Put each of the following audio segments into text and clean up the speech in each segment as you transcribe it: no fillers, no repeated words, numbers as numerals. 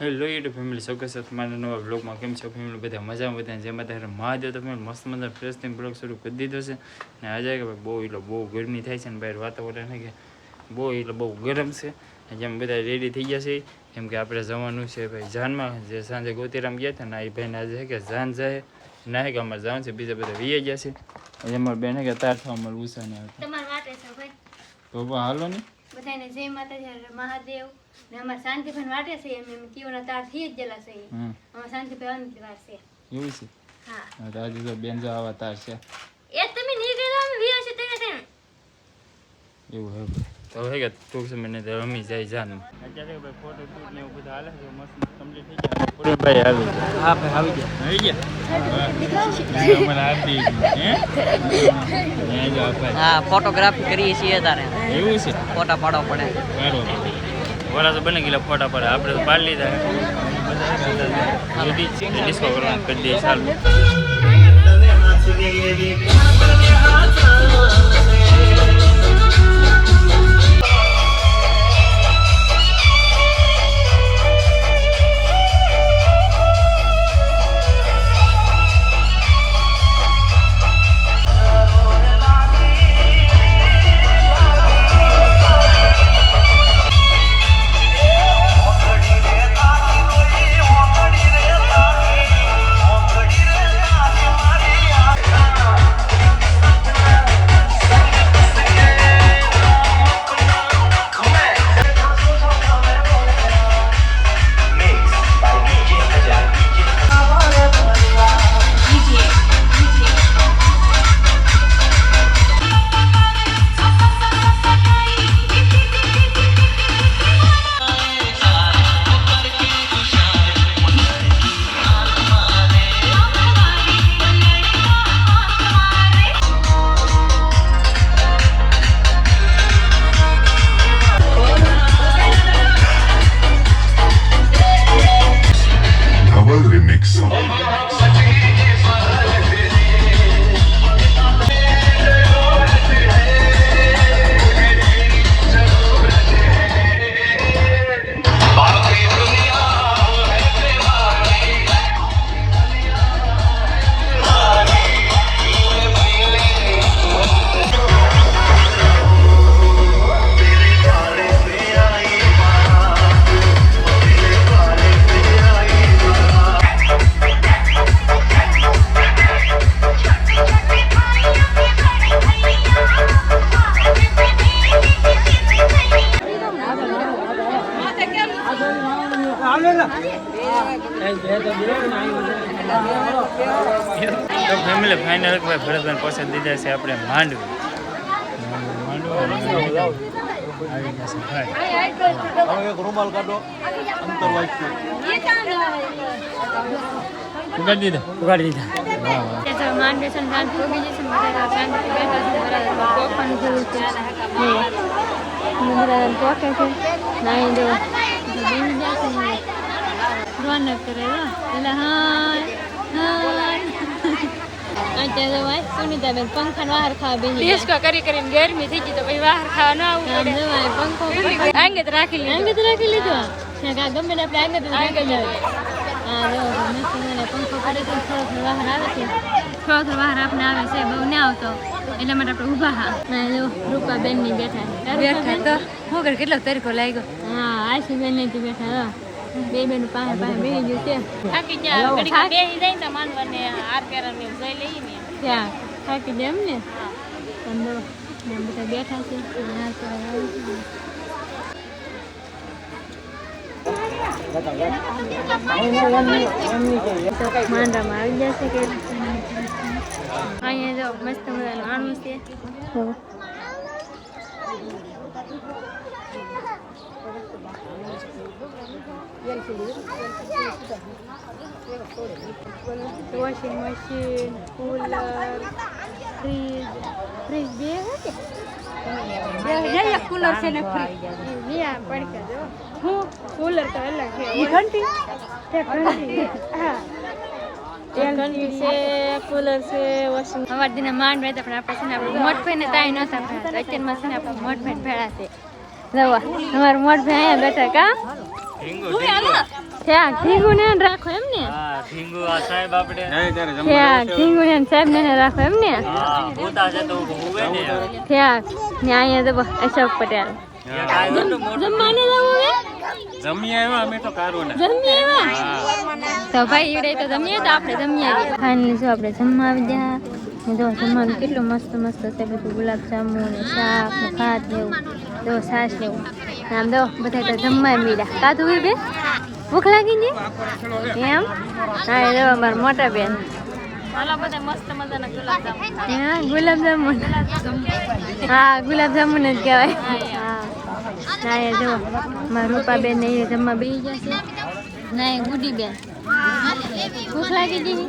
Hello YouTube family સૌ સાથે મારા નવા બ્લોગમાં કેમ છો ફેમિલી બધા મજામાં બધા જેમાં ત્યારે મહાદેવ તો ફેમિલી મસ્ત મજા ફ્રેશ થઈને બ્લોગ શરૂ કરી દીધો છે ને આજે કે ભાઈ બહુ ગરમી થાય છે ને બહાર વાતાવરણ કે બહુ ગરમ છે જેમ બધા રેડી થઈ ગયા છે કેમ કે આપણે જવાનું છે ભાઈ જાનમાં જે સાંજે ગોતીરામ ગયા હતા ને એ ભાઈને આજે છે કે જાન જાય ના કે અમારે જવાનું છે બીજા બધા વી ગયા છે અમારે બેન કે તાર થવા અમારે ઉષા ને તો હાલો ને બધાને જય માતાજી મહાદેવ ને અમાર શાંતિભાઈ વાટે છે એમ કીઓના તાર થી જ જલા છે અમાર શાંતિભાઈ અંતવાર છે એવું છે હા આજે તો બેન જો આવા તાર છે એ તમે નીકળ્યા અમે વિયા છે તેને એવું હે તો હે કે ટૂંક સમયને તો રમી જાય જાન અત્યારે ભાઈ ફોટો શૂટ ને એવું બધું હાલે છે મસ્ત કમ્પ્લીટ થઈ ગયા પૂરે ભાઈ આવી ગયા હા ભાઈ આવી ગયા મને આપી હે હા ફોટોગ્રાફી કરીએ છીએ તારે એવું છે ફોટા પાડવા પડે વરા તો બને ગયેલા ફોટા પડે આપણે તો પાડી લીધા ડિસ્કો કરવાનું કરી દઈએ ચાલુ તો ફેમિલી ફાઇનલ ભાઈ ભરતભાઈ પસંદ દીધા છે આપણે માંડવી ઉગાડી દીધા માંડવે છે ને ભોગી જશે મારા શાંતિ બેઠા છે મારા કોફન જેવું છે મારા કોકે છે નાઈ દો બેન જશે રોનક કરે એટલે હા અત્યારે ભાઈ સુનિતાબેન પંખા બહાર ખાવા બેસી ડિસ્કો કરીને ગરમી થઈ ગઈ તો પછી બહાર ખાવા ન આવવું પડે પંખો આંગે રાખી લીધો ગમે ને આપણે આંગે જાય હા જો પંખો કરે તો થોડો બહાર આવે છે થોડો બહાર આપણે આવે છે બહુ ના આવતો એટલા માટે આપણે ઊભા હા જો રૂપાબેન ની બેઠા તો હું કેટલો તરીકો લાગ્યો હા આશી બેન ની બેઠા બે બેન પાસે બેસી ગયું છે થાકી જાય બેસી જાય તો માનવાને આર કેરાને જોઈ લઈએ ને ત્યાં થાકી જાય એમ ને અંદર બધા બેઠા છે માંડવામાં આવી જશે કે અહીંયા જો મસ્ત મજાનું આણું છે વોશિંગ મશીન કુલર ફ્રીજ બે કુલર છે ને ફ્રીજ પડકે જો હું કુલર તો અલગ છે ઘંટી હા ઘંટી છે કુલર છે વોશિંગ અમાર દિને માંડ વેતા પણ આપણે છે ને આપણે મોટ ભાઈ ને તાઈ નતા ભેળા અત્યારમાં છે ને આપણે મોટ ભાઈ ભેળા છે જવા અમાર મોટ ભાઈ અહીંયા બેઠા કા ત્યાં ઢીંગુ ને રાખો એમ ને હા ઢીંગુ આ સાહેબ આપણે ત્યાં ઢીંગુ ને સાહેબ ને રાખો એમ ને હા ભૂતા છે તો હુવે ને ત્યાં ને અહીંયા તો અશોક પટેલ જમવાને જવું હે જમી આવ્યા અમે તો કારું ને જમી આવ્યા તો ભાઈ ઈડે તો જમીએ તો આપણે જમી આવીએ ફાઇનલી જો આપણે જમવા આવી ગયા ને જો જમવાનું કેટલું મસ્ત મસ્ત છે બધું ગુલાબ જાંબુ ને શાક ને ભાત ને એવું જો છાશ ને એવું આમ દો બધા તો જમવા મળ્યા કાતું હોય બેન ભૂખ લાગી ને એમ હા એ જો અમારા મોટા બેન હાલો બધા મસ્ત મજાના ગુલાબ જાંબુ હા ગુલાબ જાંબુ જ કહેવાય હા ના એ જો મારા રૂપાબેન ને એ જમવા બેસી જશે ના એ ગુડી બેન ભૂખ લાગી ગઈ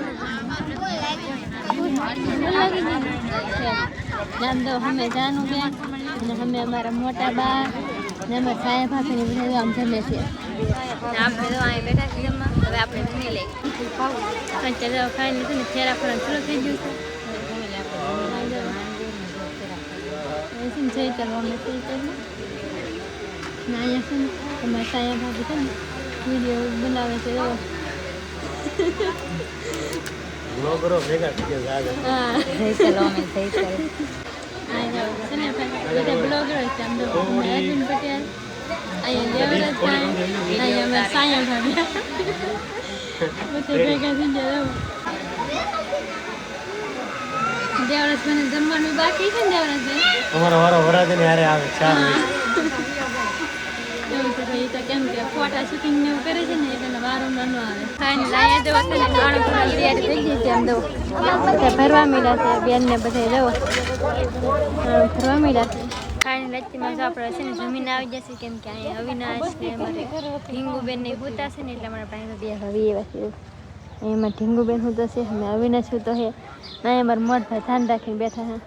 નામ દો અમે જાનું બેન અને અમે અમારા મોટા બા ને અમારા સાહેબ ભાભીને બધા આમ જમે છે આપણે તો અહીં બેઠા છીએ જમવા હવે આપણે જમી લઈએ અત્યારે ખાઈ લીધું ને ચહેરા પર ચાલુ થઈ ગયું છે જઈ કરવામાં જઈ કરવામાં ને અહીંયા છે ને અમારા સાયા ભાભી છે ને વિડીયો બનાવે છે એવો બ્લોગરો ભેગા થઈ ગયા હા જઈ ચલો અમે જઈ ચલો અહીંયા છે ને બધા બ્લોગરો છે આમ તો અર્જુન પટેલ અહીંયા દેવરાજ અહીંયા અમારા સાયા ભાભી બધા ભેગા થઈ ગયા દેવરાજ મને જમવાનું બાકી છે ને દેવરાજ અમારો વારો વરાદે ને હારે આવે ચાર એવું તો ભાઈ તો કેમ કે ફોટા શૂટિંગ ને એવું કરે છે ને એટલે વારો ન આવે ફાઇનલ અહીંયા જો વખતે ખાણું ખાવાની તૈયારી થઈ ગઈ છે આમ તો બધા ભરવા મળ્યા છે બેન ને બધા જવો ભરવા મળ્યા છે ફાઇનલ અત્યારમાં જો આપણે છે ને જમીન આવી જશે કેમ કે અહીંયા અવિનાશ ને અમારે ઢીંગુબેન ને હોતા છે ને એટલે અમારા પાસે બે હવે એવા છે એમાં ઢીંગુબેન હોતો છે અમે અવિનાશ હોતો છે અહીંયા અમારા મોટભાઈ ધ્યાન રાખીને બેઠા છે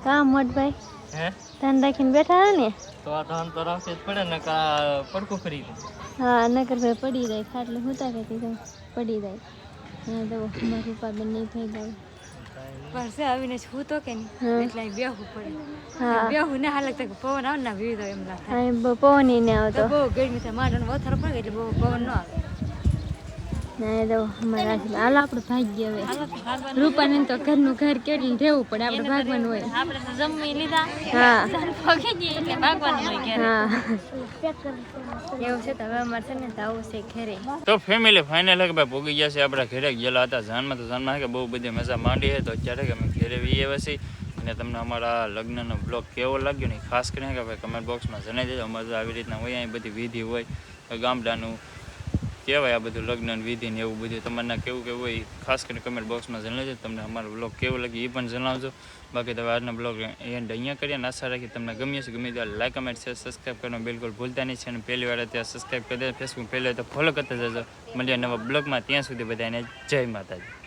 કાં મોટભાઈ ધ્યાન રાખીને બેઠા હે ને તો આ ધાન તો રાખે જ પડે ને કા પડકું કરી દે હા નકર ભાઈ પડી જાય ખાટલે હોતા કે તો પડી જાય હા તો મારા રૂપાબેન નહીં થઈ જાય પરસે આવીને હું તો કે નહીં એટલે બેહવું પડે હા બેહવું ને હાલત તક પવન આવે ને વીજ એમ લાગે હા પવન ને આવતો બહુ ગરમી થાય માંડો વથારો પડે એટલે બહુ પવન ન આવે ના તો અમારા હાલ આપણે ભાગ્ય હવે રૂપાને તો ઘરનું ઘર કેટલું રહેવું પડે આપણે ભાગવાનું હોય આપણે તો જમી લીધા હા પગી જઈએ એટલે ભાગવાનું હોય ઘરે હા એવું છે તો હવે અમારે છે ને આવું છે ઘરે તો ફેમિલી ફાઇનલ કે ભાઈ ભોગી ગયા છે આપણા ઘરે ગયેલા હતા જાનમાં તો જાનમાં કે બહુ બધી મજા માંડી છે તો અત્યારે કે અમે ઘરે વી આવ્યા છીએ અને તમને અમારા લગ્નનો બ્લોગ કેવો લાગ્યો ને ખાસ કરીને કે ભાઈ કમેન્ટ બોક્સમાં જણાવી દેજો અમારે આવી રીતના હોય અહીં બધી વિધિ હોય ગામડાનું કહેવાય આ બધું લગ્ન વિધિ ને એવું બધું તમારે કેવું કેવું હોય ખાસ કરીને કમેન્ટ બોક્સમાં જણાવજો તમને અમારો બ્લોગ કેવો લાગ્યો એ પણ જણાવજો બાકી તમે આજનો બ્લોગ એન્ડ અહીંયા કરીએ ને આશા રાખી તમને ગમ્યો છે ગમે ત્યારે લાઈક કમેન્ટ શેર સબસ્ક્રાઈબ કરવાનું બિલકુલ ભૂલતા નહીં છે અને પહેલી વાર અત્યારે સબસ્ક્રાઈબ કરી દે ફેસબુક પહેલાં તો ફોલો કરતા જજો મળીએ નવા બ્લોગમાં ત્યાં સુધી બધાને જય માતાજી.